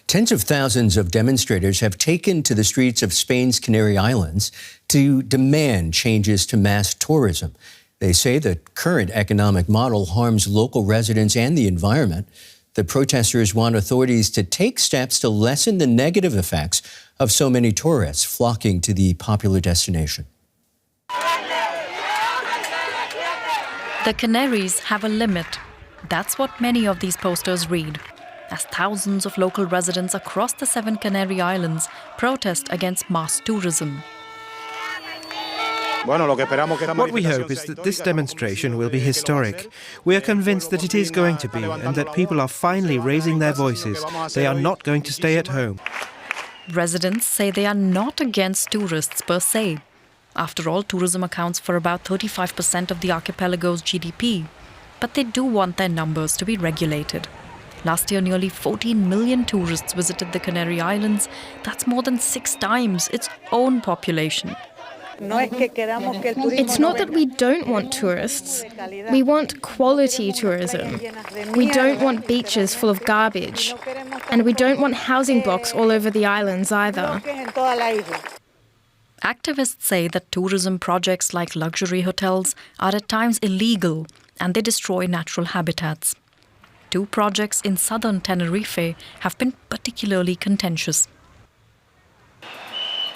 Tens of thousands of demonstrators have taken to the streets of Spain's Canary Islands to demand changes to mass tourism. They say the current economic model harms local residents and the environment. The protesters want authorities to take steps to lessen the negative effects of so many tourists flocking to the popular destination. The Canaries have a limit. That's what many of these posters read, as thousands of local residents across the 7 Canary Islands protest against mass tourism. What we hope is that this demonstration will be historic. We are convinced that it is going to be, and that people are finally raising their voices. They are not going to stay at home. Residents say they are not against tourists per se. After all, tourism accounts for about 35% of the archipelago's GDP. But they do want their numbers to be regulated. Last year, nearly 14 million tourists visited the Canary Islands. That's more than 6 times its own population. It's not that we don't want tourists. We want quality tourism. We don't want beaches full of garbage. And we don't want housing blocks all over the islands either. Activists say that tourism projects like luxury hotels are at times illegal and they destroy natural habitats. 2 projects in southern Tenerife have been particularly contentious.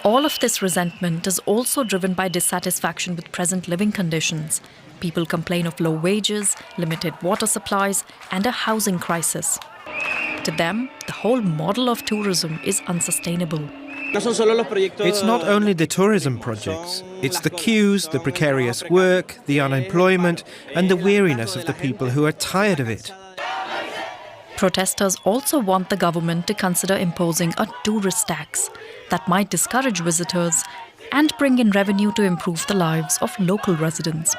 All of this resentment is also driven by dissatisfaction with present living conditions. People complain of low wages, limited water supplies, and a housing crisis. To them, the whole model of tourism is unsustainable. It's not only the tourism projects. It's the queues, the precarious work, the unemployment, and the weariness of the people who are tired of it. Protesters also want the government to consider imposing a tourist tax that might discourage visitors and bring in revenue to improve the lives of local residents.